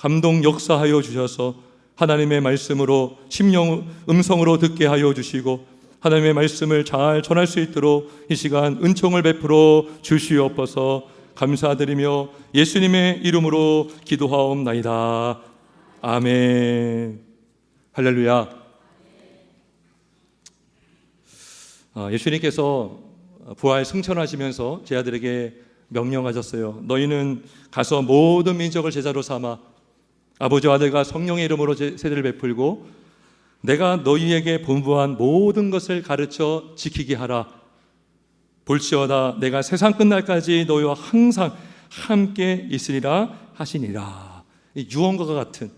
감동 역사하여 주셔서 하나님의 말씀으로 심령 음성으로 듣게 하여 주시고 하나님의 말씀을 잘 전할 수 있도록 이 시간 은총을 베풀어 주시옵소서. 감사드리며 예수님의 이름으로 기도하옵나이다. 아멘. 할렐루야. 예수님께서 부활 승천하시면서 제 아들에게 명령하셨어요. 너희는 가서 모든 민족을 제자로 삼아 아버지와 아들과 성령의 이름으로 세례를 베풀고 내가 너희에게 분부한 모든 것을 가르쳐 지키게 하라. 볼지어다 내가 세상 끝날까지 너희와 항상 함께 있으리라 하시니라. 유언과 같은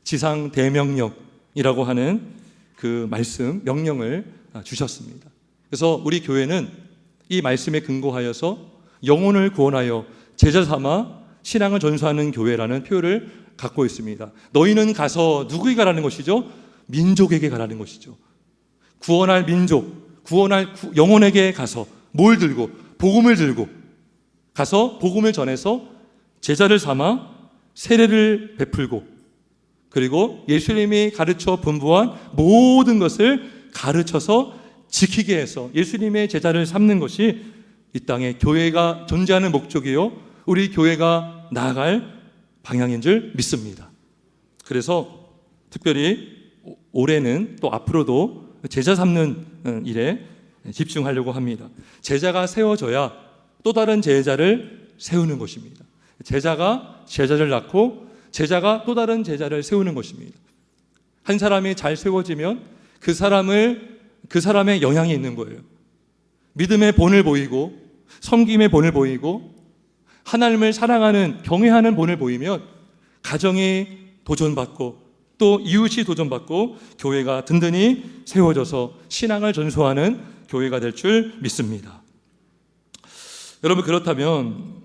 지상 대명령이라고 하는 그 말씀, 명령을 주셨습니다. 그래서 우리 교회는 이 말씀에 근거하여서 영혼을 구원하여 제자 삼아 신앙을 전수하는 교회라는 표현을 갖고 있습니다. 너희는 가서 누구에게 가라는 것이죠? 민족에게 가라는 것이죠. 구원할 민족, 구원할 영혼에게 가서 뭘 들고? 복음을 들고 가서 복음을 전해서 제자를 삼아 세례를 베풀고 그리고 예수님이 가르쳐 분부한 모든 것을 가르쳐서 지키게 해서 예수님의 제자를 삼는 것이 이 땅에 교회가 존재하는 목적이요 우리 교회가 나아갈 방향인 줄 믿습니다. 그래서 특별히 올해는 또 앞으로도 제자 삼는 일에 집중하려고 합니다. 제자가 세워져야 또 다른 제자를 세우는 것입니다. 제자가 제자를 낳고 제자가 또 다른 제자를 세우는 것입니다. 한 사람이 잘 세워지면 그 사람의 영향이 있는 거예요. 믿음의 본을 보이고 섬김의 본을 보이고 하나님을 사랑하는 경외하는 본을 보이면 가정이 도전받고 또 이웃이 도전받고 교회가 든든히 세워져서 신앙을 전수하는 교회가 될 줄 믿습니다. 여러분 그렇다면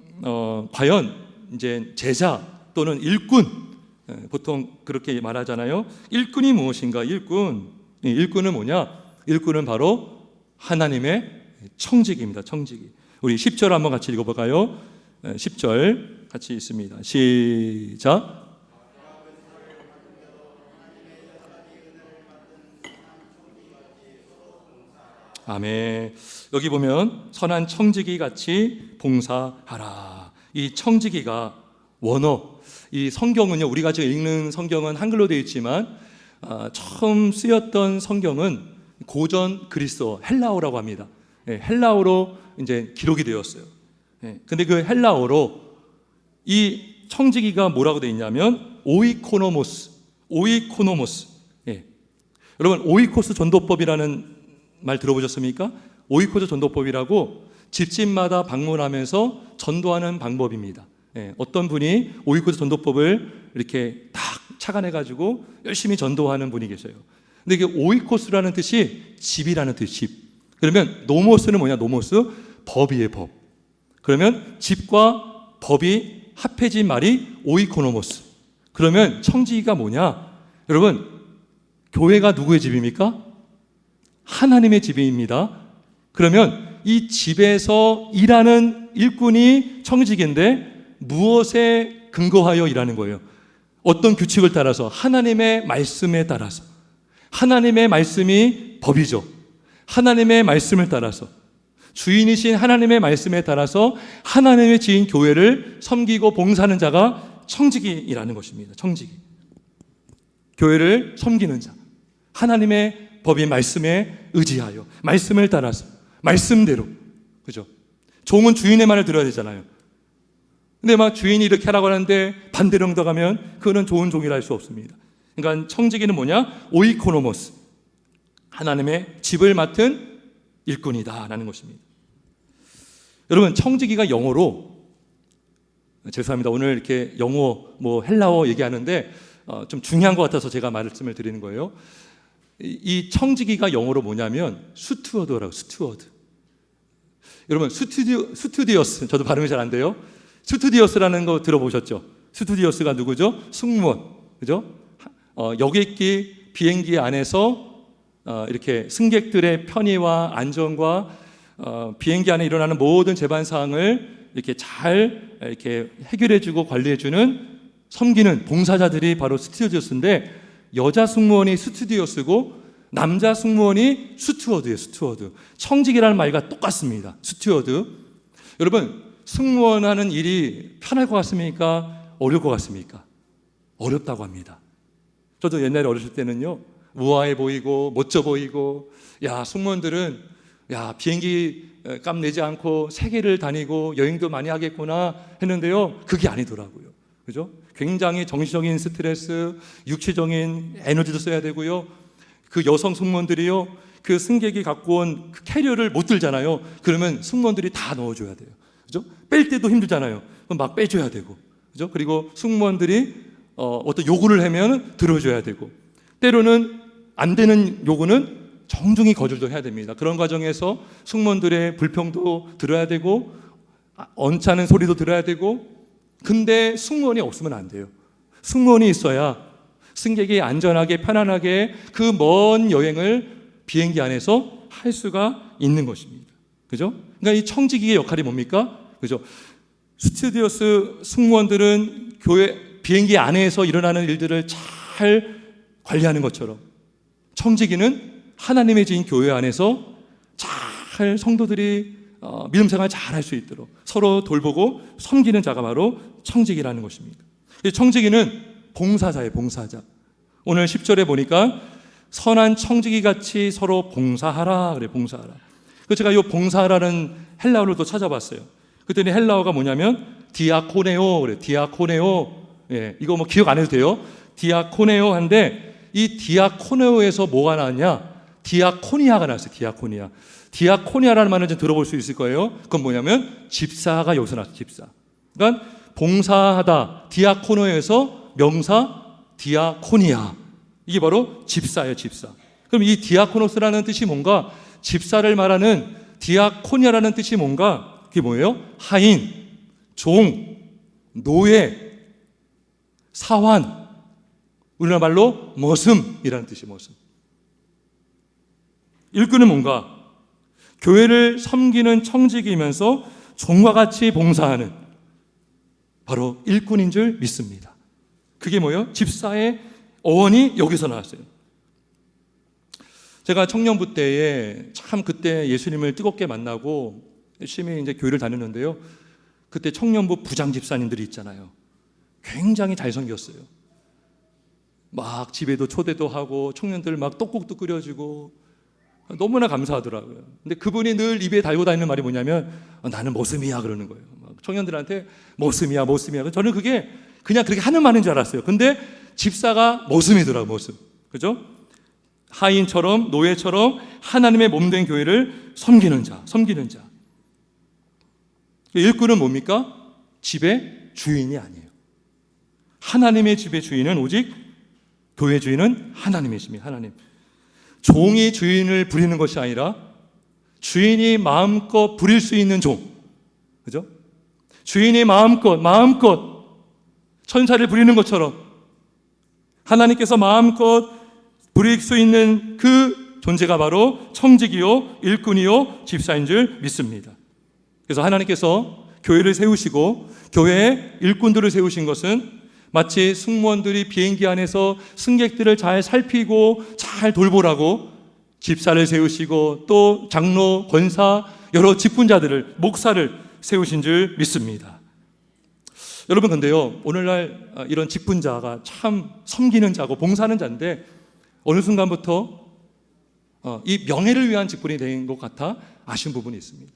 과연 이제 제자 또는 일꾼 보통 그렇게 말하잖아요. 일꾼이 무엇인가? 일꾼은 뭐냐? 일꾼은 바로 하나님의 청지기입니다. 청지기. 우리 10절 한번 같이 읽어볼까요? 10절 같이 있습니다. 시작. 아멘. 여기 보면 선한 청지기 같이 봉사하라. 이 청지기가 원어, 이 성경은요 우리가 지금 읽는 성경은 한글로 되어 있지만 처음 쓰였던 성경은 고전 그리스어 헬라어라고 합니다. 헬라어로 이제 기록이 되었어요. 근데 그 헬라어로 이 청지기가 뭐라고 되어 있냐면 오이코노모스. 여러분 오이코스 전도법이라는 말 들어보셨습니까? 오이코스 전도법이라고 집집마다 방문하면서 전도하는 방법입니다. 어떤 분이 오이코스 전도법을 이렇게 딱 착안해가지고 열심히 전도하는 분이 계세요. 근데 이게 오이코스라는 뜻이 집이라는 뜻, 집. 그러면 노모스는 뭐냐? 노모스, 법이에요, 법. 그러면 집과 법이 합해진 말이 오이코노모스. 그러면 청지기가 뭐냐? 여러분, 교회가 누구의 집입니까? 하나님의 집입니다. 그러면 이 집에서 일하는 일꾼이 청지기인데 무엇에 근거하여 일하는 거예요? 어떤 규칙을 따라서? 하나님의 말씀에 따라서. 하나님의 말씀이 법이죠. 하나님의 말씀을 따라서 주인이신 하나님의 말씀에 따라서 하나님의 지은 교회를 섬기고 봉사하는 자가 청지기라는 것입니다. 청지기. 교회를 섬기는 자. 하나님의 법인 말씀에 의지하여 말씀을 따라서 말씀대로. 그죠? 종은 주인의 말을 들어야 되잖아요. 근데 막 주인이 이렇게 하라고 하는데 반대로 응답하면 그거는 좋은 종이라 할 수 없습니다. 그러니까 청지기는 뭐냐? 오이코노모스. 하나님의 집을 맡은 일꾼이다라는 것입니다. 여러분 청지기가 영어로 죄송합니다. 오늘 이렇게 영어 헬라어 얘기하는데 좀 중요한 것 같아서 제가 말씀을 드리는 거예요. 이 청지기가 영어로 뭐냐면 스튜어드라고. 스튜어드. 여러분 스튜디오스 저도 발음이 잘 안 돼요. 스튜디오스라는 거 들어보셨죠? 스튜디오스가 누구죠? 승무원. 그죠? 여객기 비행기 안에서 이렇게 승객들의 편의와 안전과 비행기 안에 일어나는 모든 재반 사항을 이렇게 잘 이렇게 해결해주고 관리해주는 섬기는 봉사자들이 바로 스튜어디스인데, 여자 승무원이 스튜디오스고 남자 승무원이 스튜어드예요. 스튜어드. 청직이라는 말과 똑같습니다. 스튜어드. 여러분, 승무원 하는 일이 편할 것 같습니까? 어려울 것 같습니까? 어렵다고 합니다. 저도 옛날에 어렸을 때는요, 우아해 보이고 멋져 보이고, 야, 승무원들은 비행기 값 내지 않고 세계를 다니고 여행도 많이 하겠구나 했는데요, 그게 아니더라고요. 그죠? 굉장히 정신적인 스트레스, 육체적인 에너지도 써야 되고요. 그 여성 승무원들이요, 그 승객이 갖고 온 그 캐리어를 못 들잖아요. 그러면 승무원들이 다 넣어줘야 돼요. 그죠? 뺄 때도 힘들잖아요. 그럼 막 빼줘야 되고, 그죠? 그리고 승무원들이 어떤 요구를 하면 들어줘야 되고, 때로는 안 되는 요구는 정중히 거절도 해야 됩니다. 그런 과정에서 승무원들의 불평도 들어야 되고, 언짢은 소리도 들어야 되고, 근데 승무원이 없으면 안 돼요. 승무원이 있어야 승객이 안전하게 편안하게 그 먼 여행을 비행기 안에서 할 수가 있는 것입니다. 그죠? 그러니까 이 청지기의 역할이 뭡니까? 그죠? 스튜디오스 승무원들은 비행기 안에서 일어나는 일들을 잘 관리하는 것처럼, 청지기는 하나님의 지인 교회 안에서 잘 성도들이 믿음 생활 잘 할 수 있도록 서로 돌보고 섬기는 자가 바로 청지기라는 것입니다. 이 청지기는 봉사자예요. 봉사자. 오늘 10절에 보니까 선한 청지기 같이 서로 봉사하라 그래. 봉사하라. 그 제가 이 봉사하라는 헬라어를 또 찾아봤어요. 그랬더니 헬라어가 뭐냐면 디아코네오 그래. 디아코네오. 예, 이거 뭐 기억 안 해도 돼요. 디아코네오 한데, 이 디아코네오에서 뭐가 나왔냐? 디아코니아가 나왔어요. 디아코니아. 디아코니아라는 말을 좀 들어볼 수 있을 거예요. 그건 뭐냐면 집사가 여기서 나왔어요. 집사. 그러니까 봉사하다. 디아코노에서 명사 디아코니아. 이게 바로 집사예요. 집사. 그럼 이 디아코노스라는 뜻이 뭔가? 집사를 말하는 디아코니아라는 뜻이 뭔가? 그게 뭐예요? 하인, 종, 노예, 사환, 우리나라 말로 머슴이라는 뜻이 머슴. 일꾼은 뭔가? 교회를 섬기는 청직이면서 종과 같이 봉사하는 바로 일꾼인 줄 믿습니다. 그게 뭐예요? 집사의 어원이 여기서 나왔어요. 제가 청년부 때에 참 그때 예수님을 뜨겁게 만나고 열심히 이제 교회를 다녔는데요. 그때 청년부 부장 집사님들이 있잖아요. 굉장히 잘 섬겼어요. 막 집에도 초대도 하고 청년들 막 떡국도 끓여주고 너무나 감사하더라고요. 근데 그분이 늘 입에 달고 다니는 말이 뭐냐면 나는 머슴이야 그러는 거예요. 막 청년들한테 머슴이야 머슴이야. 저는 그게 그냥 그렇게 하는 말인 줄 알았어요. 근데 집사가 머슴이더라고요. 머슴. 그죠? 하인처럼 노예처럼 하나님의 몸된 교회를 섬기는 자, 섬기는 자. 일꾼은 뭡니까? 집의 주인이 아니에요. 하나님의 집의 주인은 오직 교회 주인은 하나님이십니다. 하나님. 종이 주인을 부리는 것이 아니라 주인이 마음껏 부릴 수 있는 종. 그죠? 주인이 마음껏 천사를 부리는 것처럼 하나님께서 마음껏 부릴 수 있는 그 존재가 바로 청직이요, 일꾼이요, 집사인 줄 믿습니다. 그래서 하나님께서 교회를 세우시고 교회에 일꾼들을 세우신 것은 마치 승무원들이 비행기 안에서 승객들을 잘 살피고 잘 돌보라고 집사를 세우시고 또 장로, 권사, 여러 직분자들을, 목사를 세우신 줄 믿습니다. 여러분, 근데요, 오늘날 이런 직분자가 참 섬기는 자고 봉사하는 자인데 어느 순간부터 이 명예를 위한 직분이 된 것 같아 아쉬운 부분이 있습니다.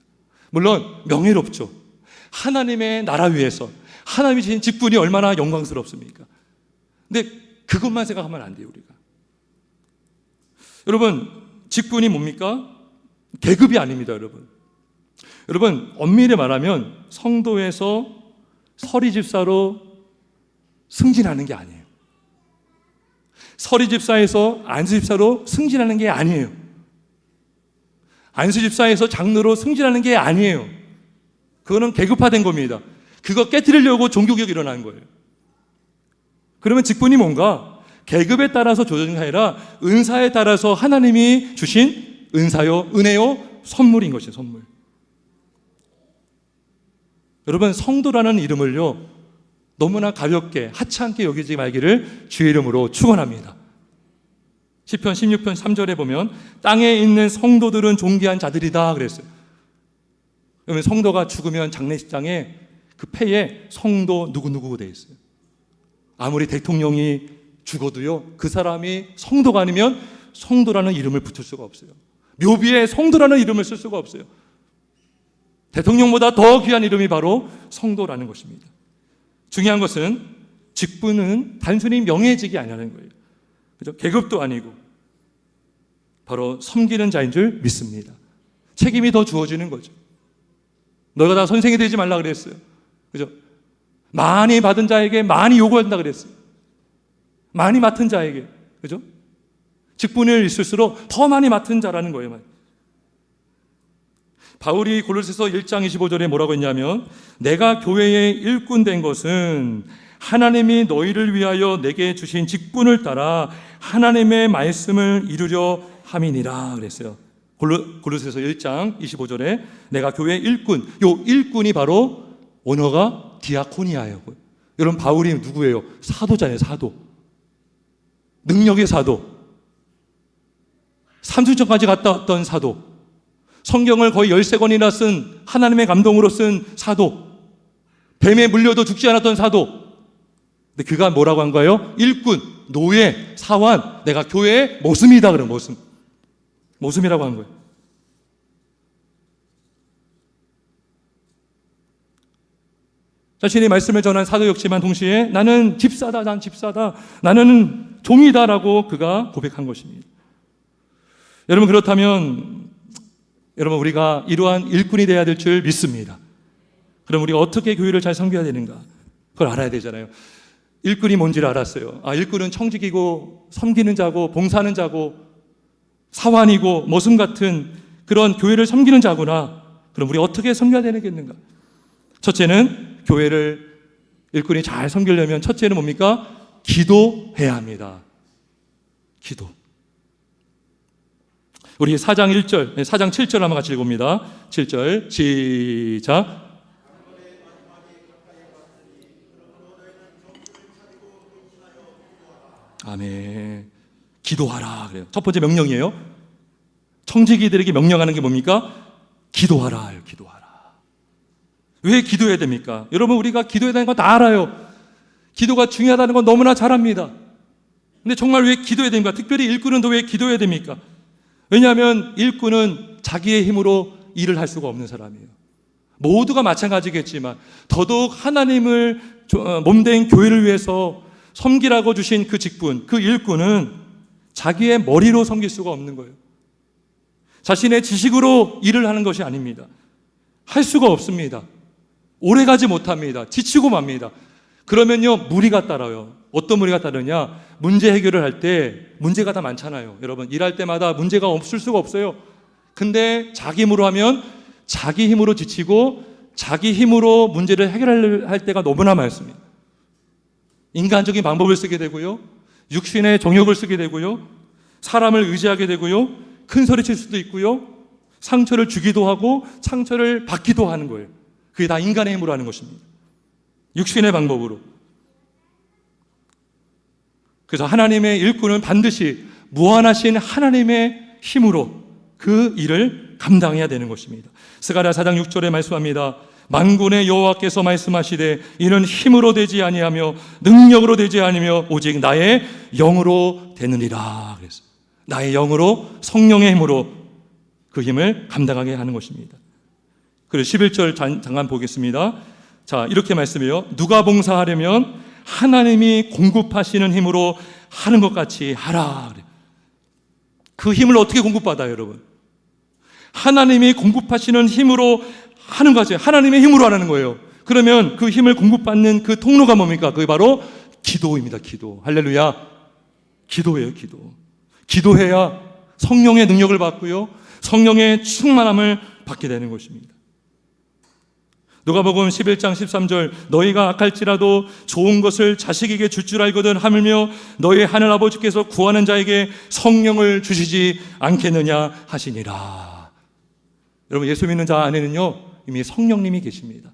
물론 명예롭죠. 하나님의 나라 위해서 하나님이 주신 직분이 얼마나 영광스럽습니까? 근데 그것만 생각하면 안 돼요, 우리가. 여러분, 직분이 뭡니까? 계급이 아닙니다, 여러분. 여러분, 엄밀히 말하면 성도에서 서리집사로 승진하는 게 아니에요. 서리집사에서 안수집사로 승진하는 게 아니에요. 안수집사에서 장로로 승진하는 게 아니에요. 그거는 계급화된 겁니다. 그거 깨뜨리려고 종교개혁이 일어난 거예요. 그러면 직분이 뭔가? 계급에 따라서 조정이 아니라 은사에 따라서 하나님이 주신 은사요, 은혜요, 선물인 것이에요. 선물. 여러분, 성도라는 이름을요 너무나 가볍게 하찮게 여기지 말기를 주의 이름으로 축원합니다. 시편 16편 3절에 보면 땅에 있는 성도들은 존귀한 자들이다 그랬어요. 그러면 성도가 죽으면 장례식장에 그 패에 성도 누구누구 돼 있어요. 아무리 대통령이 죽어도요, 그 사람이 성도가 아니면 성도라는 이름을 붙일 수가 없어요. 묘비에 성도라는 이름을 쓸 수가 없어요. 대통령보다 더 귀한 이름이 바로 성도라는 것입니다. 중요한 것은 직분은 단순히 명예직이 아니라는 거예요. 그죠? 계급도 아니고 바로 섬기는 자인 줄 믿습니다. 책임이 더 주어지는 거죠. 너가 다 선생이 되지 말라 그랬어요. 그죠? 많이 받은 자에게 많이 요구한다 그랬어요. 많이 맡은 자에게. 그죠? 직분을 있을수록 더 많이 맡은 자라는 거예요. 바울이 골로새서 1장 25절에 뭐라고 했냐면 내가 교회의 일꾼 된 것은 하나님이 너희를 위하여 내게 주신 직분을 따라 하나님의 말씀을 이루려 함이니라 그랬어요. 골로새서 1장 25절에 내가 교회의 일꾼, 요 일꾼이 바로 원어가 디아코니아예요. 여러분 바울이 누구예요? 사도잖아요. 사도. 능력의 사도. 삼순천까지 갔다 왔던 사도. 성경을 거의 13권이나 쓴 하나님의 감동으로 쓴 사도. 뱀에 물려도 죽지 않았던 사도. 근데 그가 뭐라고 한 거예요? 일꾼, 노예, 사환, 내가 교회의 모슴이다 그런 모슴. 모슴이라고 한 거예요. 자신이 말씀을 전한 사도였지만 동시에 나는 집사다, 난 집사다, 나는 종이다라고 그가 고백한 것입니다. 여러분 그렇다면 여러분 우리가 이러한 일꾼이 되어야 될 줄 믿습니다. 그럼 우리가 어떻게 교회를 잘 섬겨야 되는가? 그걸 알아야 되잖아요. 일꾼이 뭔지를 알았어요. 일꾼은 청직이고 섬기는 자고 봉사하는 자고 사환이고 모슴 같은 그런 교회를 섬기는 자구나. 그럼 우리 어떻게 섬겨야 되겠는가? 첫째는 교회를 일꾼이 잘 섬기려면 첫째는 뭡니까? 기도해야 합니다. 기도. 우리 4장 1절, 4장 7절 한번 같이 읽어봅니다. 7절 시작. 아멘. 기도하라 그래요. 첫 번째 명령이에요. 청지기들에게 명령하는 게 뭡니까? 기도하라. 기도하라. 왜 기도해야 됩니까? 여러분 우리가 기도해야 되는 거 다 알아요. 기도가 중요하다는 건 너무나 잘 압니다. 근데 정말 왜 기도해야 됩니까? 특별히 일꾼은 또 왜 기도해야 됩니까? 왜냐하면 일꾼은 자기의 힘으로 일을 할 수가 없는 사람이에요. 모두가 마찬가지겠지만 더더욱 하나님을 몸된 교회를 위해서 섬기라고 주신 그 직분, 그 일꾼은 자기의 머리로 섬길 수가 없는 거예요. 자신의 지식으로 일을 하는 것이 아닙니다. 할 수가 없습니다. 오래가지 못합니다. 지치고 맙니다. 그러면요 무리가 따라요. 어떤 무리가 따르냐? 문제 해결을 할 때 문제가 다 많잖아요. 여러분 일할 때마다 문제가 없을 수가 없어요. 근데 자기 힘으로 하면 자기 힘으로 지치고 자기 힘으로 문제를 해결할 때가 너무나 많습니다. 인간적인 방법을 쓰게 되고요, 육신의 정욕을 쓰게 되고요, 사람을 의지하게 되고요, 큰 소리 칠 수도 있고요, 상처를 주기도 하고 상처를 받기도 하는 거예요. 그게 다 인간의 힘으로 하는 것입니다. 육신의 방법으로. 그래서 하나님의 일꾼은 반드시 무한하신 하나님의 힘으로 그 일을 감당해야 되는 것입니다. 스가랴 4장 6절에 말씀합니다. 만군의 여호와께서 말씀하시되 이는 힘으로 되지 아니하며 능력으로 되지 아니하며 오직 나의 영으로 되느니라. 그래서 나의 영으로, 성령의 힘으로 그 힘을 감당하게 하는 것입니다. 그리고 11절 잠깐 보겠습니다. 자, 이렇게 말씀해요. 누가 봉사하려면 하나님이 공급하시는 힘으로 하는 것 같이 하라. 그 힘을 어떻게 공급받아요, 여러분? 하나님이 공급하시는 힘으로 하는 거죠. 하나님의 힘으로 하는 거예요. 그러면 그 힘을 공급받는 그 통로가 뭡니까? 그게 바로 기도입니다. 기도. 할렐루야. 기도예요, 기도. 기도해야 성령의 능력을 받고요, 성령의 충만함을 받게 되는 것입니다. 누가복음 11장 13절 너희가 악할지라도 좋은 것을 자식에게 줄 알거든 하물며 너희 하늘 아버지께서 구하는 자에게 성령을 주시지 않겠느냐 하시니라. 여러분 예수 믿는 자 안에는요 이미 성령님이 계십니다.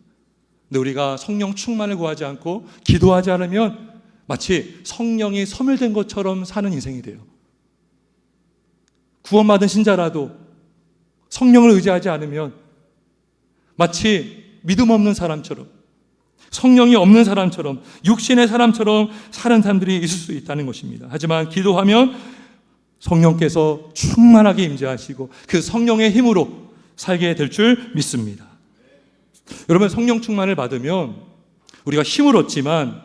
근데 우리가 성령 충만을 구하지 않고 기도하지 않으면 마치 성령이 소멸된 것처럼 사는 인생이 돼요. 구원받은 신자라도 성령을 의지하지 않으면 마치 믿음 없는 사람처럼, 성령이 없는 사람처럼, 육신의 사람처럼 사는 사람들이 있을 수 있다는 것입니다. 하지만 기도하면 성령께서 충만하게 임재하시고 그 성령의 힘으로 살게 될 줄 믿습니다. 여러분, 성령 충만을 받으면 우리가 힘을 얻지만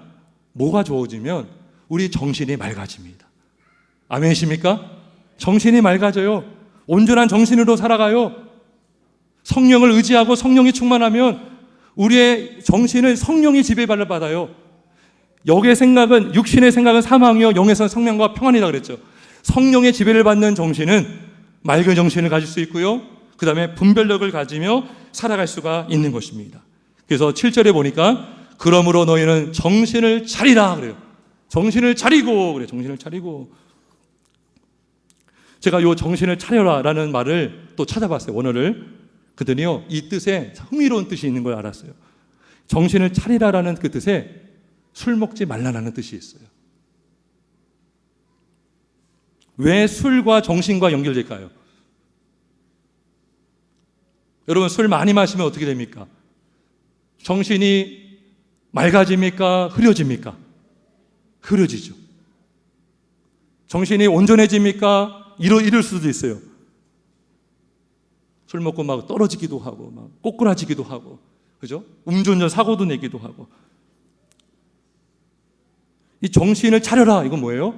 뭐가 좋아지면 우리 정신이 맑아집니다. 아멘이십니까? 정신이 맑아져요. 온전한 정신으로 살아가요. 성령을 의지하고 성령이 충만하면 우리의 정신은 성령이 지배를 받아요. 영의 생각은, 육신의 생각은 사망이요 영에서는 성령과 평안이다 그랬죠. 성령의 지배를 받는 정신은 맑은 정신을 가질 수 있고요, 그 다음에 분별력을 가지며 살아갈 수가 있는 것입니다. 그래서 7절에 보니까 그러므로 너희는 정신을 차리라 그래요. 정신을 차리고 그래요. 정신을 차리고. 제가 이 정신을 차려라 라는 말을 또 찾아봤어요, 원어를. 그더니요, 이 뜻에 흥미로운 뜻이 있는 걸 알았어요. 정신을 차리라라는 그 뜻에 술 먹지 말라라는 뜻이 있어요. 왜 술과 정신과 연결될까요? 여러분, 술 많이 마시면 어떻게 됩니까? 정신이 맑아집니까? 흐려집니까? 흐려지죠. 정신이 온전해집니까? 이럴 수도 있어요. 술 먹고 막 떨어지기도 하고, 막 꼬꾸라지기도 하고, 그죠? 음주운전 사고도 내기도 하고. 이 정신을 차려라, 이건 뭐예요?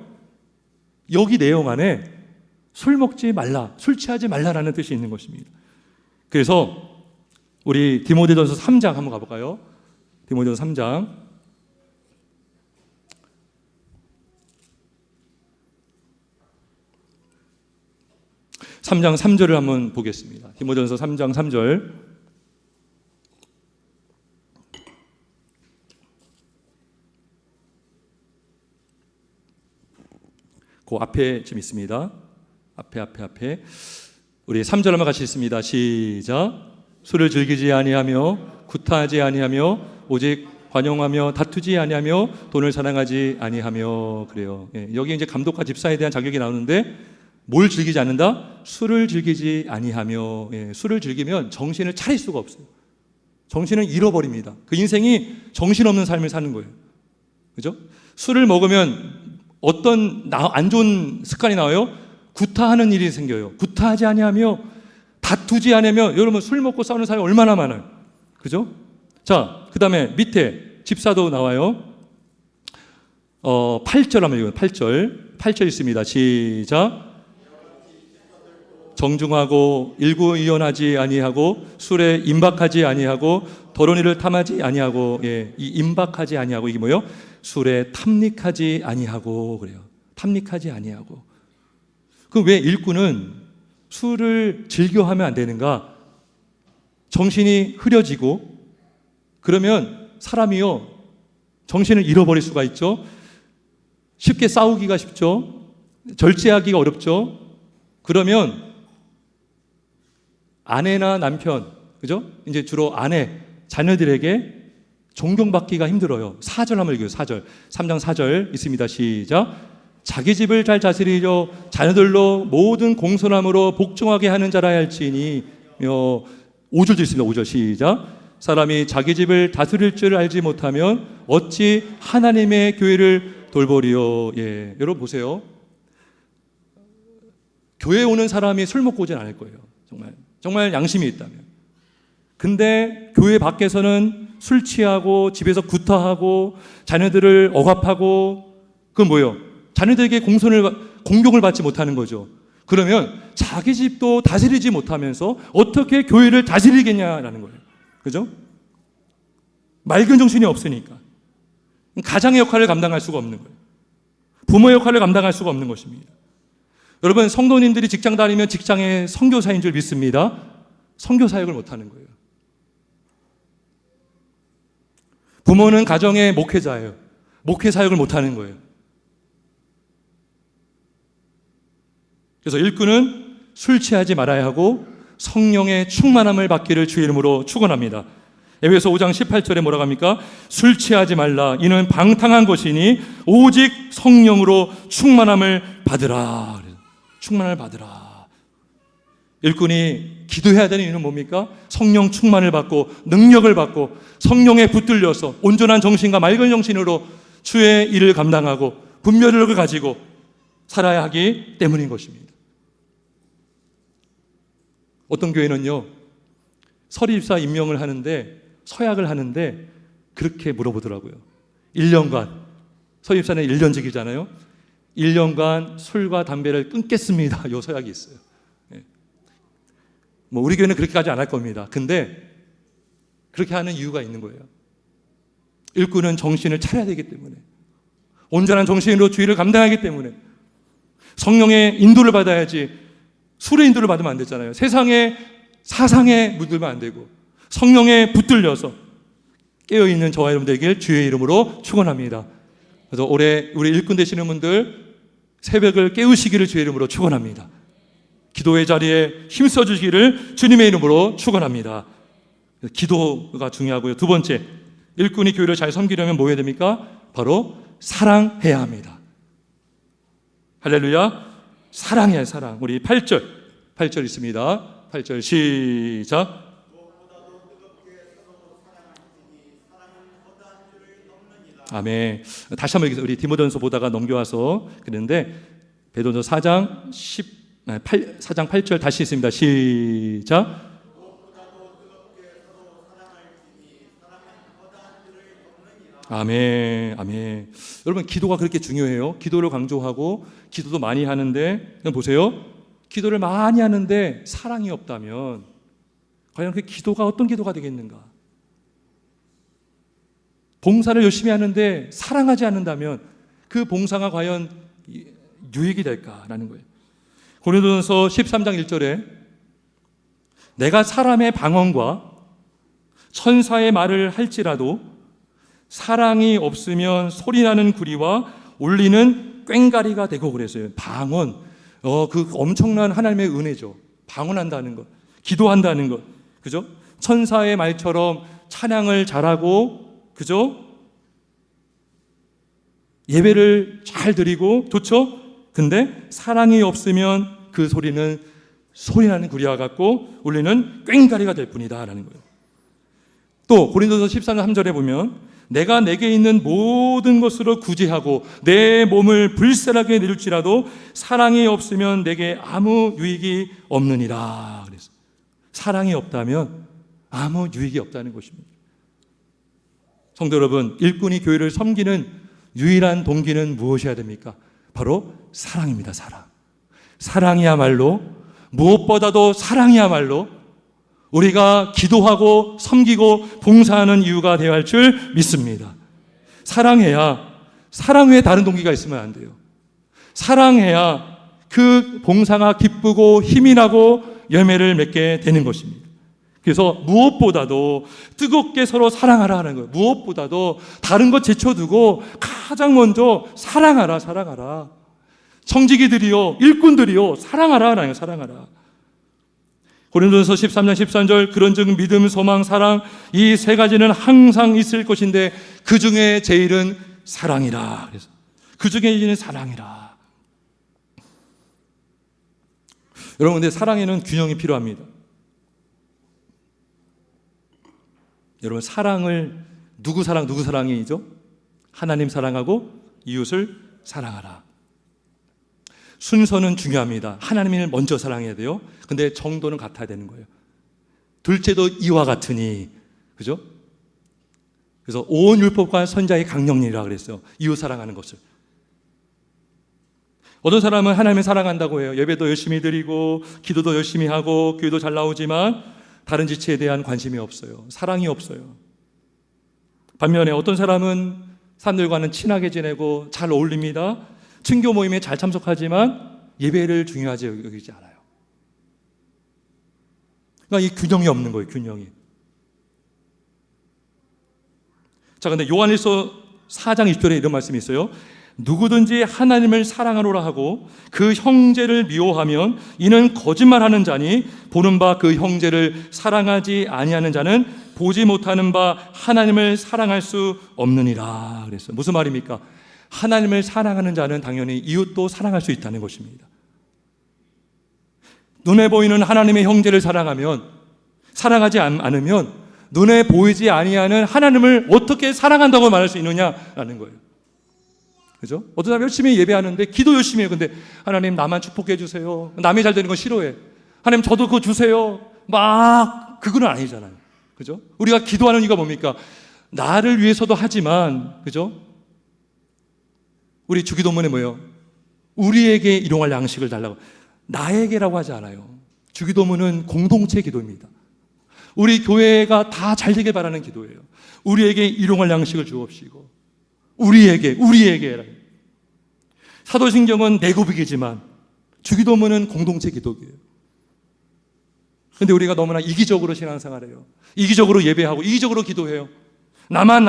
여기 내용 안에 술 먹지 말라, 술 취하지 말라라는 뜻이 있는 것입니다. 그래서 우리 디모데전서 3장 한번 가볼까요? 디모데전서 3장. 3장 3절을 한번 보겠습니다. 디모데전서 3장 3절. 그 앞에 좀 있습니다. 앞에. 우리 3절 한번 같이 읽습니다. 시작. 술을 즐기지 아니하며 구타하지 아니하며 오직 관용하며 다투지 아니하며 돈을 사랑하지 아니하며 그래요. 예, 여기 이제 감독과 집사에 대한 자격이 나오는데 뭘 즐기지 않는다? 술을 즐기지 아니하며. 예, 술을 즐기면 정신을 차릴 수가 없어요. 정신을 잃어버립니다. 그 인생이 정신없는 삶을 사는 거예요. 그죠? 술을 먹으면 어떤 안 좋은 습관이 나와요? 구타하는 일이 생겨요. 구타하지 아니하며 다투지 아니하며. 여러분, 술 먹고 싸우는 사람이 얼마나 많아요. 그죠? 자, 그 다음에 밑에 집사도 나와요. 8절 한번 읽어요. 8절 있습니다. 시작. 정중하고 일구의연하지 아니하고 술에 임박하지 아니하고 더러운 일을 탐하지 아니하고. 예, 이 임박하지 아니하고 이게 뭐예요? 술에 탐닉하지 아니하고 그래요. 탐닉하지 아니하고. 그럼 왜 일꾼은 술을 즐겨하면 안 되는가? 정신이 흐려지고 그러면 사람이요 정신을 잃어버릴 수가 있죠. 쉽게 싸우기가 쉽죠. 절제하기가 어렵죠. 그러면 아내나 남편, 그죠? 이제 주로 아내, 자녀들에게 존경받기가 힘들어요. 4절 한번 읽어요. 4절. 3장 4절 있습니다. 시작. 자기 집을 잘 다스리려 자녀들로 모든 공손함으로 복종하게 하는 자라 할지니. 5절도 있습니다. 5절 시작. 사람이 자기 집을 다스릴 줄 알지 못하면 어찌 하나님의 교회를 돌보리요. 예, 여러분 보세요. 교회에 오는 사람이 술 먹고 오진 않을 거예요. 정말 양심이 있다면. 근데 교회 밖에서는 술 취하고 집에서 구타하고 자녀들을 억압하고, 그건 뭐예요? 자녀들에게 공경을 받지 못하는 거죠. 그러면 자기 집도 다스리지 못하면서 어떻게 교회를 다스리겠냐라는 거예요. 그죠? 맑은 정신이 없으니까. 가장의 역할을 감당할 수가 없는 거예요. 부모의 역할을 감당할 수가 없는 것입니다. 여러분, 성도님들이 직장 다니면 직장의 선교사인 줄 믿습니다. 선교 사역을 못하는 거예요. 부모는 가정의 목회자예요. 목회 사역을 못하는 거예요. 그래서 일꾼은 술 취하지 말아야 하고 성령의 충만함을 받기를 주의 이름으로 축원합니다. 에베소 5장 18절에 뭐라고 합니까? 술 취하지 말라. 이는 방탕한 것이니 오직 성령으로 충만함을 받으라. 충만을 받으라. 일꾼이 기도해야 되는 이유는 뭡니까? 성령 충만을 받고 능력을 받고 성령에 붙들려서 온전한 정신과 맑은 정신으로 주의 일을 감당하고 분별력을 가지고 살아야 하기 때문인 것입니다. 어떤 교회는요, 서리입사 임명을 하는데, 서약을 하는데 그렇게 물어보더라고요. 1년간, 서리입사는 1년직이잖아요. 1년간 술과 담배를 끊겠습니다. 요 서약이 있어요. 뭐 우리 교회는 그렇게까지 안 할 겁니다. 근데 그렇게 하는 이유가 있는 거예요. 일꾼은 정신을 차려야 되기 때문에, 온전한 정신으로 주의를 감당하기 때문에, 성령의 인도를 받아야지 술의 인도를 받으면 안 되잖아요. 세상의 사상에 물들면 안 되고 성령에 붙들려서 깨어있는 저와 여러분 되길 주의 이름으로 축원합니다. 그래서 올해 우리 일꾼 되시는 분들 새벽을 깨우시기를 주의 이름으로 축원합니다. 기도의 자리에 힘써 주시기를 주님의 이름으로 축원합니다. 기도가 중요하고요. 두 번째, 일꾼이 교회를 잘 섬기려면 뭐 해야 됩니까? 바로 사랑해야 합니다. 할렐루야. 사랑해야 사랑. 우리 8절 있습니다. 8절 시작. 아멘. 다시 한번 우리 디모데전서 보다가 넘겨와서 그랬는데 베드로전서 4장 8절 다시 있습니다. 시작. 아멘, 아멘. 여러분, 기도가 그렇게 중요해요. 기도를 강조하고 기도도 많이 하는데, 그냥 보세요. 기도를 많이 하는데 사랑이 없다면 과연 그 기도가 어떤 기도가 되겠는가? 봉사를 열심히 하는데 사랑하지 않는다면 그 봉사가 과연 유익이 될까라는 거예요. 고린도전서 13장 1절에 내가 사람의 방언과 천사의 말을 할지라도 사랑이 없으면 소리나는 구리와 울리는 꽹가리가 되고 그랬어요. 방언, 그 엄청난 하나님의 은혜죠. 방언한다는 것, 기도한다는 것, 그죠? 천사의 말처럼 찬양을 잘하고, 그죠? 예배를 잘 드리고, 좋죠? 근데 사랑이 없으면 그 소리는 소리나는 구리와 같고 울리는 꽹가리가 될 뿐이다 라는 거예요. 또 고린도서 14장 3절에 보면 내가 내게 있는 모든 것으로 구제하고 내 몸을 불살하게 내줄지라도 사랑이 없으면 내게 아무 유익이 없느니라. 그래서 사랑이 없다면 아무 유익이 없다는 것입니다. 성도 여러분, 일꾼이 교회를 섬기는 유일한 동기는 무엇이어야 됩니까? 바로 사랑입니다. 사랑이야말로, 무엇보다도 사랑이야말로 우리가 기도하고 섬기고 봉사하는 이유가 되어야 할 줄 믿습니다. 사랑해야, 사랑 외에 다른 동기가 있으면 안 돼요. 사랑해야 그 봉사가 기쁘고 힘이 나고 열매를 맺게 되는 것입니다. 그래서 무엇보다도 뜨겁게 서로 사랑하라 하는 거예요. 무엇보다도 다른 것 제쳐두고 가장 먼저 사랑하라. 청지기들이요, 일꾼들이요, 사랑하라 하는 거예요. 사랑하라. 고린도전서 13장 13절 그런즉 믿음, 소망, 사랑 이 세 가지는 항상 있을 것인데 그 중에 제일은 사랑이라. 그래서 그 중에 제일은 사랑이라. 여러분, 근데 사랑에는 균형이 필요합니다. 여러분, 사랑을 누구 사랑이죠? 하나님 사랑하고 이웃을 사랑하라. 순서는 중요합니다. 하나님을 먼저 사랑해야 돼요. 근데 정도는 같아야 되는 거예요. 둘째도 이와 같으니, 그죠? 그래서 온 율법과 선자의 강령이라 그랬어요. 이웃 사랑하는 것을. 어떤 사람은 하나님을 사랑한다고 해요. 예배도 열심히 드리고 기도도 열심히 하고 교회도 잘 나오지만 다른 지체에 대한 관심이 없어요. 사랑이 없어요. 반면에 어떤 사람은 사람들과는 친하게 지내고 잘 어울립니다. 친교 모임에 잘 참석하지만 예배를 중요하지 여기지 않아요. 그러니까 이 균형이 없는 거예요. 균형이. 자, 근데 요한일서 4장 20절에 이런 말씀이 있어요. 누구든지 하나님을 사랑하노라 하고 그 형제를 미워하면 이는 거짓말하는 자니 보는 바 그 형제를 사랑하지 아니하는 자는 보지 못하는 바 하나님을 사랑할 수 없느니라 그랬어요. 무슨 말입니까? 하나님을 사랑하는 자는 당연히 이웃도 사랑할 수 있다는 것입니다. 눈에 보이는 하나님의 형제를 사랑하지 않으면 눈에 보이지 아니하는 하나님을 어떻게 사랑한다고 말할 수 있느냐라는 거예요. 그죠? 어떤 사람 열심히 예배하는데 기도 열심히 해요. 근데 하나님 나만 축복해 주세요. 남이 잘 되는 거 싫어해. 하나님 저도 그거 주세요. 막 그건 아니잖아요. 그죠? 우리가 기도하는 이유가 뭡니까? 나를 위해서도 하지만, 그죠? 우리 주기도문에 뭐예요? 우리에게 일용할 양식을 달라고. 나에게라고 하지 않아요. 주기도문은 공동체 기도입니다. 우리 교회가 다 잘 되길 바라는 기도예요. 우리에게 일용할 양식을 주옵시고 우리에게 사도신경은 내고백이지만 주기도문은 공동체 기도예요. 그런데 우리가 너무나 이기적으로 신앙생활해요. 이기적으로 예배하고 이기적으로 기도해요. 나만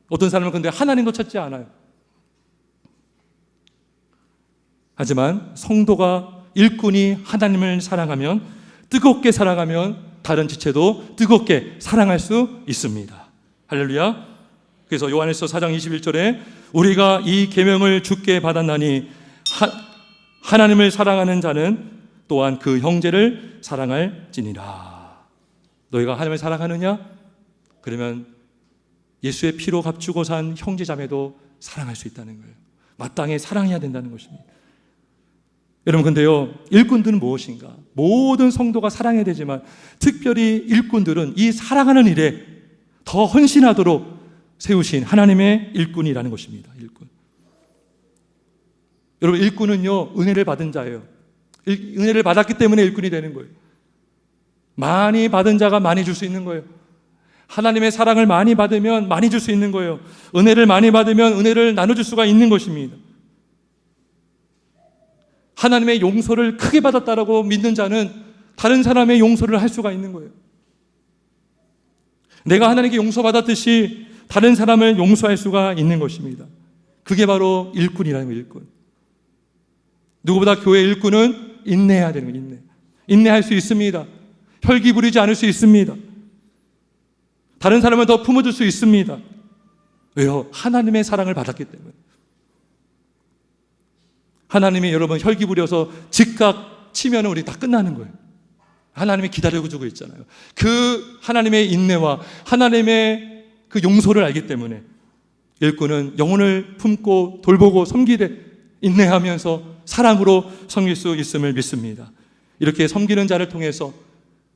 어떤 사람은 근데 하나님도 찾지 않아요. 하지만 성도가 일꾼이 하나님을 사랑하면 뜨겁게 사랑하면 다른 지체도 뜨겁게 사랑할 수 있습니다. 할렐루야. 그래서 요한일서 4장 21절에 우리가 이 계명을 주께 받았나니 하나님을 사랑하는 자는 또한 그 형제를 사랑할지니라. 너희가 하나님을 사랑하느냐? 그러면 예수의 피로 값주고 산 형제 자매도 사랑할 수 있다는 거예요. 마땅히 사랑해야 된다는 것입니다. 여러분 근데요, 일꾼들은 무엇인가? 모든 성도가 사랑해야 되지만 특별히 일꾼들은 이 사랑하는 일에 더 헌신하도록 세우신 하나님의 일꾼이라는 것입니다. 일꾼. 여러분 일꾼은요 은혜를 받은 자예요. 은혜를 받았기 때문에 일꾼이 되는 거예요. 많이 받은 자가 많이 줄 수 있는 거예요. 하나님의 사랑을 많이 받으면 많이 줄 수 있는 거예요. 은혜를 많이 받으면 은혜를 나눠줄 수가 있는 것입니다. 하나님의 용서를 크게 받았다라고 믿는 자는 다른 사람의 용서를 할 수가 있는 거예요. 내가 하나님께 용서받았듯이 다른 사람을 용서할 수가 있는 것입니다. 그게 바로 일꾼이라는 거예요. 일꾼. 누구보다 교회 일꾼은 인내해야 되는 거예요. 인내할 수 있습니다. 혈기 부리지 않을 수 있습니다. 다른 사람을 더 품어줄 수 있습니다. 왜요? 하나님의 사랑을 받았기 때문에. 하나님이 여러분 혈기 부려서 즉각 치면 우리 다 끝나는 거예요. 하나님이 기다리고 주고 있잖아요. 그 하나님의 인내와 하나님의 그 용서를 알기 때문에 일꾼은 영혼을 품고 돌보고 섬기되 인내하면서 사랑으로 섬길 수 있음을 믿습니다. 이렇게 섬기는 자를 통해서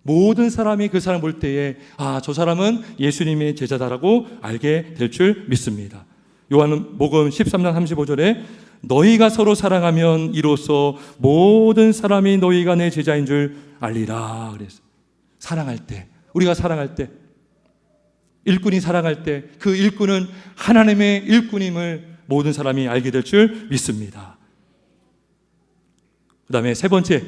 모든 사람이 그 사람을 볼 때에 저 사람은 예수님의 제자다라고 알게 될 줄 믿습니다. 요한복음 13장 35절에 너희가 서로 사랑하면 이로써 모든 사람이 너희가 내 제자인 줄 알리라 그랬어요. 사랑할 때, 우리가 사랑할 때, 일꾼이 사랑할 때 그 일꾼은 하나님의 일꾼임을 모든 사람이 알게 될 줄 믿습니다. 그 다음에 세 번째,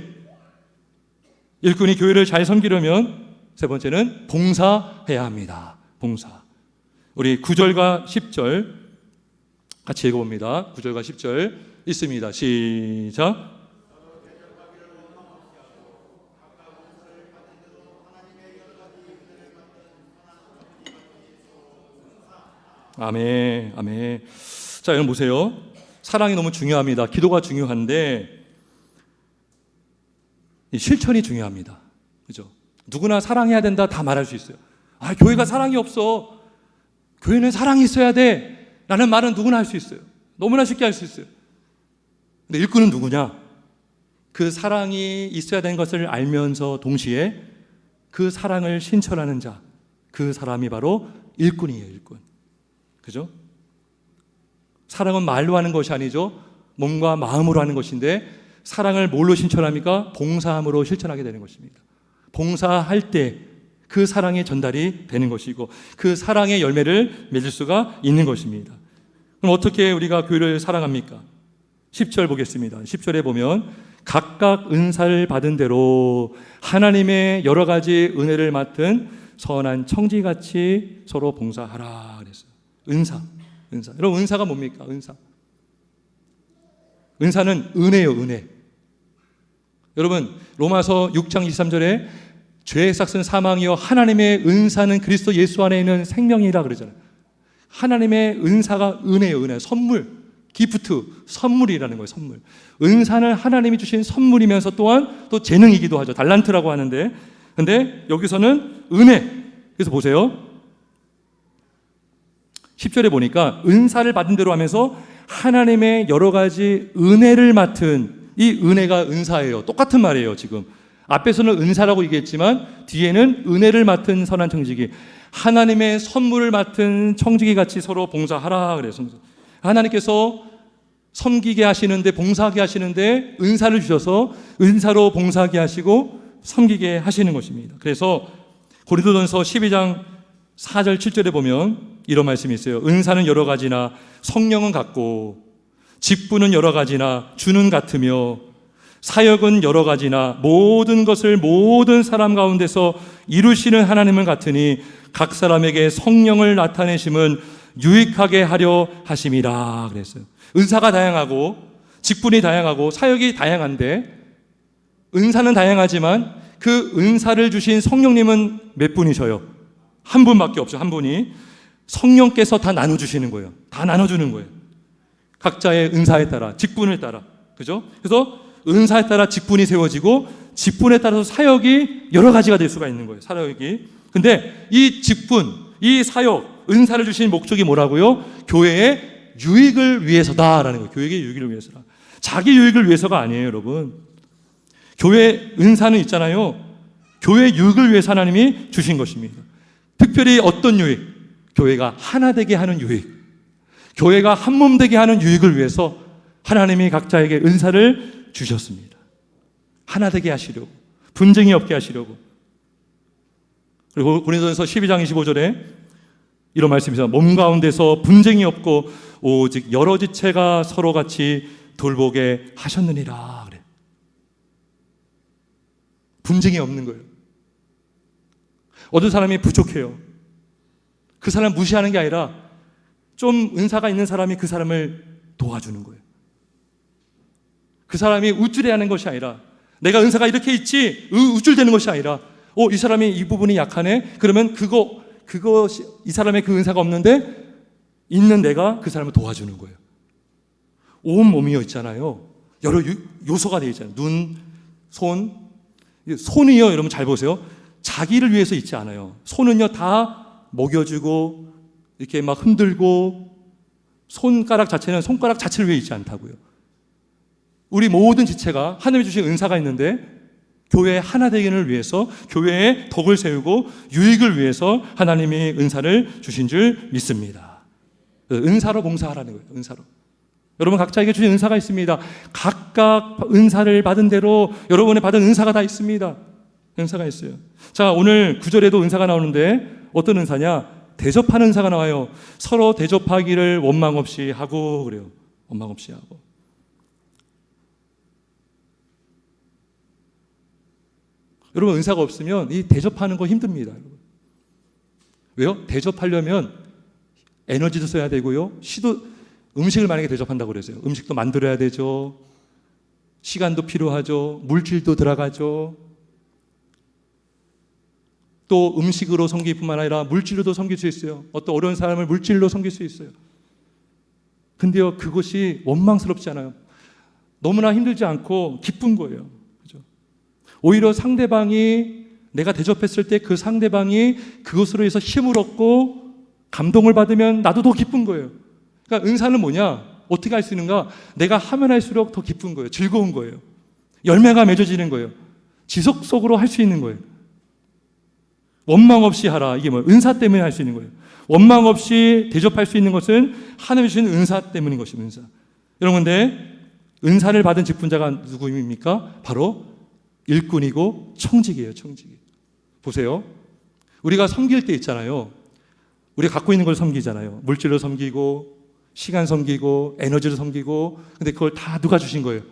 일꾼이 교회를 잘 섬기려면 세 번째는 봉사해야 합니다. 봉사. 우리 9절과 10절 같이 읽어봅니다. 9절과 10절 있습니다. 시작. 아멘, 아멘. 자, 여러분 보세요. 사랑이 너무 중요합니다. 기도가 중요한데 실천이 중요합니다. 그죠? 누구나 사랑해야 된다 다 말할 수 있어요. 교회가 사랑이 없어. 교회는 사랑이 있어야 돼. 라는 말은 누구나 할 수 있어요. 너무나 쉽게 할 수 있어요. 근데 일꾼은 누구냐? 그 사랑이 있어야 되는 것을 알면서 동시에 그 사랑을 실천하는 자, 그 사람이 바로 일꾼이에요. 일꾼. 그죠? 사랑은 말로 하는 것이 아니죠. 몸과 마음으로 하는 것인데 사랑을 뭘로 실천합니까? 봉사함으로 실천하게 되는 것입니다. 봉사할 때 그 사랑의 전달이 되는 것이고 그 사랑의 열매를 맺을 수가 있는 것입니다. 그럼 어떻게 우리가 교회를 사랑합니까? 10절 보겠습니다. 10절에 보면 각각 은사를 받은 대로 하나님의 여러 가지 은혜를 맡은 선한 청지같이 서로 봉사하라 그랬어요. 은사. 여러분 은사가 뭡니까? 은사. 은사는 은혜요, 은혜. 여러분, 로마서 6장 23절에 죄의 삭은 사망이요 하나님의 은사는 그리스도 예수 안에 있는 생명이라 그러잖아요. 하나님의 은사가 은혜요, 은혜. 선물, 기프트, 선물이라는 거예요, 선물. 은사는 하나님이 주신 선물이면서 또한 또 재능이기도 하죠. 달란트라고 하는데, 근데 여기서는 은혜. 그래서 보세요. 10절에 보니까 은사를 받은 대로 하면서 하나님의 여러 가지 은혜를 맡은, 이 은혜가 은사예요. 똑같은 말이에요, 지금. 앞에서는 은사라고 얘기했지만 뒤에는 은혜를 맡은 선한 청지기, 하나님의 선물을 맡은 청지기 같이 서로 봉사하라 그래서 하나님께서 섬기게 하시는데, 봉사하게 하시는데 은사를 주셔서 은사로 봉사하게 하시고 섬기게 하시는 것입니다. 그래서 고린도전서 12장 4절 7절에 보면 이런 말씀이 있어요. 은사는 여러 가지나 성령은 같고, 직분은 여러 가지나 주는 같으며, 사역은 여러 가지나 모든 것을 모든 사람 가운데서 이루시는 하나님은 같으니 각 사람에게 성령을 나타내심은 유익하게 하려 하심이라 그랬어요. 은사가 다양하고 직분이 다양하고 사역이 다양한데, 은사는 다양하지만 그 은사를 주신 성령님은 몇 분이셔요? 한 분밖에 없죠. 한 분이. 성령께서 다 나눠주시는 거예요. 다 나눠주는 거예요. 각자의 은사에 따라, 직분에 따라. 그죠? 그래서 은사에 따라 직분이 세워지고, 직분에 따라서 사역이 여러 가지가 될 수가 있는 거예요. 사역이. 근데 이 직분, 이 사역, 은사를 주신 목적이 뭐라고요? 교회의 유익을 위해서다라는 거예요. 교회의 유익을 위해서다. 자기 유익을 위해서가 아니에요, 여러분. 교회 은사는 있잖아요. 교회 유익을 위해서 하나님이 주신 것입니다. 특별히 어떤 유익? 교회가 하나 되게 하는 유익, 교회가 한 몸 되게 하는 유익을 위해서 하나님이 각자에게 은사를 주셨습니다. 하나 되게 하시려고, 분쟁이 없게 하시려고. 그리고 고린도전서 12장 25절에 이런 말씀이 있어요. 몸 가운데서 분쟁이 없고 오직 여러 지체가 서로 같이 돌보게 하셨느니라 그래. 분쟁이 없는 거예요. 어떤 사람이 부족해요. 그 사람 무시하는 게 아니라 좀 은사가 있는 사람이 그 사람을 도와주는 거예요. 그 사람이 우쭐해하는 것이 아니라, 내가 은사가 이렇게 있지 우쭐대는 것이 아니라, 이 사람이 이 부분이 약하네, 그러면 그것이 이 사람의 그 은사가 없는데 있는 내가 그 사람을 도와주는 거예요. 온 몸이요 있잖아요. 여러 요소가 되어 있잖아요. 눈, 손. 손이요, 여러분 잘 보세요. 자기를 위해서 있지 않아요. 손은요 다 먹여주고 이렇게 막 흔들고, 손가락 자체는 손가락 자체를 위해 있지 않다고요. 우리 모든 지체가 하나님이 주신 은사가 있는데, 교회의 하나 되기를 위해서, 교회의 덕을 세우고 유익을 위해서 하나님이 은사를 주신 줄 믿습니다. 은사로 봉사하라는 거예요. 은사로. 여러분 각자에게 주신 은사가 있습니다. 각각 은사를 받은 대로 여러분의 받은 은사가 다 있습니다. 은사가 있어요. 자, 오늘 9절에도 은사가 나오는데 어떤 은사냐? 대접하는 은사가 나와요. 서로 대접하기를 원망 없이 하고 그래요. 원망 없이 하고. 여러분 은사가 없으면 이 대접하는 거 힘듭니다. 왜요? 대접하려면 에너지도 써야 되고요. 음식을 만약에 대접한다고 그러세요. 음식도 만들어야 되죠. 시간도 필요하죠. 물질도 들어가죠. 또 음식으로 섬길 뿐만 아니라 물질로도 섬길 수 있어요. 어떤 어려운 사람을 물질로 섬길 수 있어요. 근데요, 그것이 원망스럽지 않아요. 너무나 힘들지 않고 기쁜 거예요. 그죠? 오히려 상대방이, 내가 대접했을 때 그 상대방이 그것으로 해서 힘을 얻고 감동을 받으면 나도 더 기쁜 거예요. 그러니까 은사는 뭐냐? 어떻게 할 수 있는가? 내가 하면 할수록 더 기쁜 거예요. 즐거운 거예요. 열매가 맺어지는 거예요. 지속적으로 할 수 있는 거예요. 원망 없이 하라. 이게 뭐예요? 은사 때문에 할 수 있는 거예요. 원망 없이 대접할 수 있는 것은 하나님이 주신 은사 때문인 것입니다. 은사. 여러분, 근데 은사를 받은 직분자가 누구입니까? 바로 일꾼이고 청직이에요. 청직이. 보세요. 우리가 섬길 때 있잖아요. 우리가 갖고 있는 걸 섬기잖아요. 물질로 섬기고, 시간 섬기고, 에너지로 섬기고. 근데 그걸 다 누가 주신 거예요?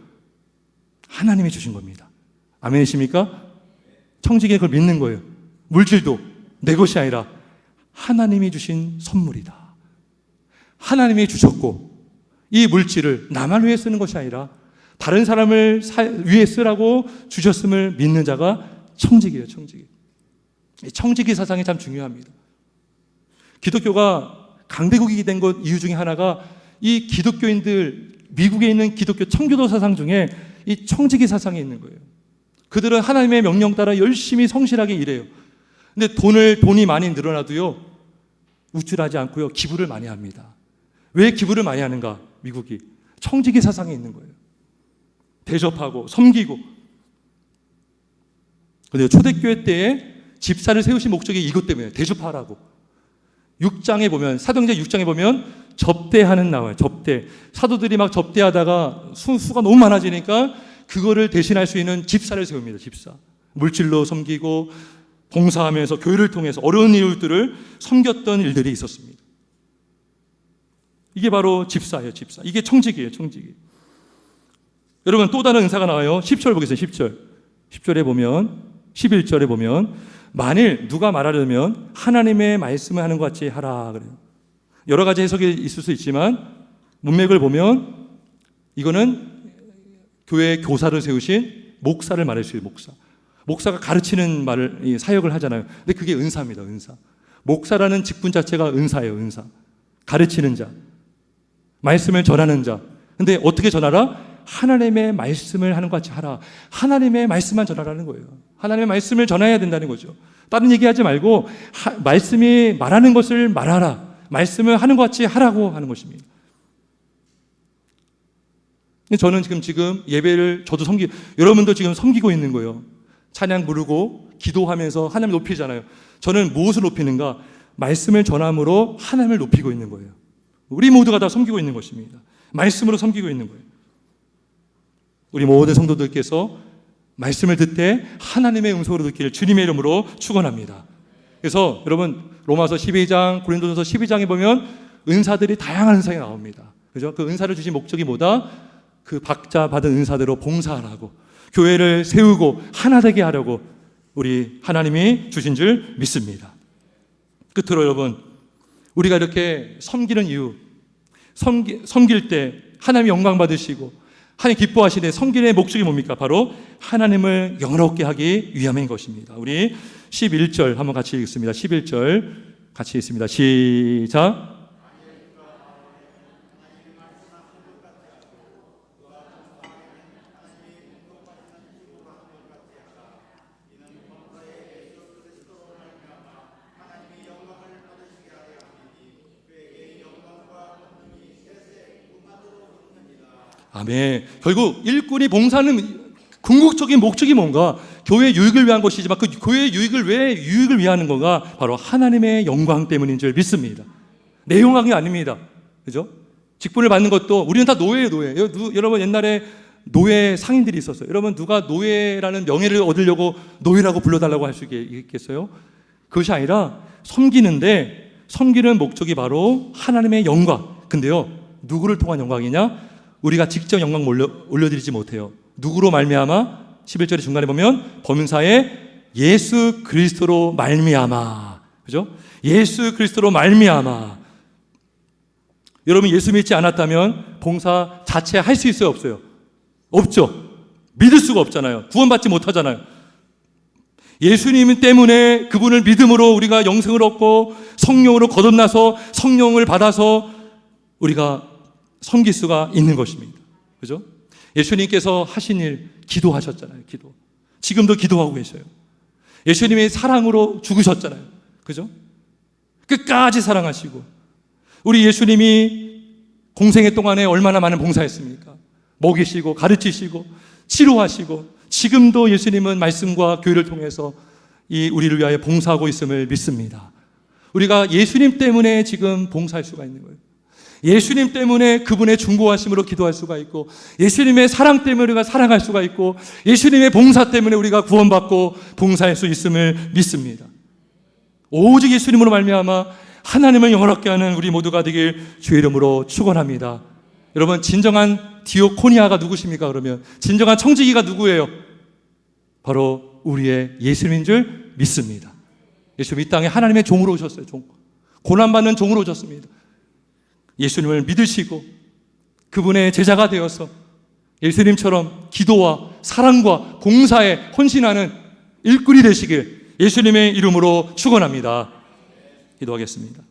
하나님이 주신 겁니다. 아멘이십니까? 청직이 그걸 믿는 거예요. 물질도 내 것이 아니라 하나님이 주신 선물이다. 하나님이 주셨고, 이 물질을 나만 위해 쓰는 것이 아니라 다른 사람을 위해 쓰라고 주셨음을 믿는 자가 청지기예요. 청지기. 청지기 사상이 참 중요합니다. 기독교가 강대국이 된 것 이유 중에 하나가 이 기독교인들, 미국에 있는 기독교 청교도 사상 중에 이 청지기 사상이 있는 거예요. 그들은 하나님의 명령 따라 열심히 성실하게 일해요. 근데 돈이 많이 늘어나도요, 우쭐하지 않고요, 기부를 많이 합니다. 왜 기부를 많이 하는가? 미국이 청지기 사상이 있는 거예요. 대접하고 섬기고. 근데 초대교회 때에 집사를 세우신 목적이 이것 때문에 대접하라고. 6장에 보면, 사도행전 6장에 보면 접대하는 나와요. 접대. 사도들이 막 접대하다가 수가 너무 많아지니까 그거를 대신할 수 있는 집사를 세웁니다. 집사. 물질로 섬기고 봉사하면서 교회를 통해서 어려운 이웃들을 섬겼던 일들이 있었습니다. 이게 바로 집사예요. 집사. 이게 청지기예요. 청지기. 여러분, 또 다른 은사가 나와요. 10절 보겠습니다. 10절. 10절에 보면, 11절에 보면, 만일 누가 말하려면 하나님의 말씀을 하는 것 같이 하라 그래요. 여러 가지 해석이 있을 수 있지만 문맥을 보면 이거는 교회 교사를 세우신 목사를 말할 수 있어요. 목사가 가르치는 말을, 사역을 하잖아요. 근데 그게 은사입니다. 은사. 목사라는 직분 자체가 은사예요. 은사. 가르치는 자, 말씀을 전하는 자. 근데 어떻게 전하라? 하나님의 말씀을 하는 것 같이 하라. 하나님의 말씀만 전하라는 거예요. 하나님의 말씀을 전해야 된다는 거죠. 다른 얘기하지 말고 말씀이 말하는 것을 말하라. 말씀을 하는 것 같이 하라고 하는 것입니다. 저는 지금 예배를 저도 여러분도 지금 섬기고 있는 거예요. 찬양 부르고 기도하면서 하나님 높이잖아요. 저는 무엇을 높이는가? 말씀을 전함으로 하나님을 높이고 있는 거예요. 우리 모두가 다 섬기고 있는 것입니다. 말씀으로 섬기고 있는 거예요. 우리 모든 성도들께서 말씀을 듣되 하나님의 음성으로 듣기를 주님의 이름으로 축원합니다. 그래서 여러분, 로마서 12장, 고린도전서 12장에 보면 은사들이 다양한 은사가 나옵니다. 그죠? 그 은사를 주신 목적이 뭐다? 그 각자 받은 은사대로 봉사하라고, 교회를 세우고 하나 되게 하려고 우리 하나님이 주신 줄 믿습니다. 끝으로 여러분, 우리가 이렇게 섬기는 이유, 섬길 때 하나님 영광 받으시고 하나님 기뻐하시는 섬김의 목적이 뭡니까? 바로 하나님을 영화롭게 하기 위함인 것입니다. 우리 11절 한번 같이 읽습니다. 11절 같이 읽습니다. 시작. 아멘. 결국 일꾼이 봉사하는 궁극적인 목적이 뭔가? 교회 유익을 위한 것이지만 그 교회 유익을 왜 유익을 위하는 건가? 바로 하나님의 영광 때문인 줄 믿습니다. 내 영광이 아닙니다. 그죠? 직분을 받는 것도 우리는 다 노예예요, 노예. 여러분 옛날에 노예 상인들이 있었어요. 여러분 누가 노예라는 명예를 얻으려고 노예라고 불러달라고 할 수 있겠어요? 그것이 아니라 섬기는 목적이 바로 하나님의 영광. 근데요, 누구를 통한 영광이냐? 우리가 직접 영광 올려드리지 못해요. 누구로 말미암아? 11절의 중간에 보면 범사에 예수 그리스도로 말미암아. 그죠? 예수 그리스도로 말미암아. 여러분 예수 믿지 않았다면 봉사 자체 할 수 있어요, 없어요? 없죠. 믿을 수가 없잖아요. 구원받지 못하잖아요. 예수님 때문에 그분을 믿음으로 우리가 영생을 얻고 성령으로 거듭나서 성령을 받아서 우리가 섬길 수가 있는 것입니다. 그죠? 예수님께서 하신 일, 기도하셨잖아요. 기도. 지금도 기도하고 계셔요. 예수님의 사랑으로 죽으셨잖아요. 그죠? 끝까지 사랑하시고, 우리 예수님이 공생애 동안에 얼마나 많은 봉사했습니까? 먹이시고, 가르치시고, 치료하시고, 지금도 예수님은 말씀과 교회를 통해서 우리를 위하여 봉사하고 있음을 믿습니다. 우리가 예수님 때문에 지금 봉사할 수가 있는 거예요. 예수님 때문에 그분의 중보하심으로 기도할 수가 있고, 예수님의 사랑 때문에 우리가 사랑할 수가 있고, 예수님의 봉사 때문에 우리가 구원받고 봉사할 수 있음을 믿습니다. 오직 예수님으로 말미암아 하나님을 영원하게 하는 우리 모두가 되길 주의 이름으로 축원합니다. 여러분 진정한 디오코니아가 누구십니까? 그러면 진정한 청지기가 누구예요? 바로 우리의 예수님인 줄 믿습니다. 예수님 이 땅에 하나님의 종으로 오셨어요. 고난받는 종으로 오셨습니다. 예수님을 믿으시고 그분의 제자가 되어서 예수님처럼 기도와 사랑과 봉사에 헌신하는 일꾼이 되시길 예수님의 이름으로 축원합니다. 기도하겠습니다.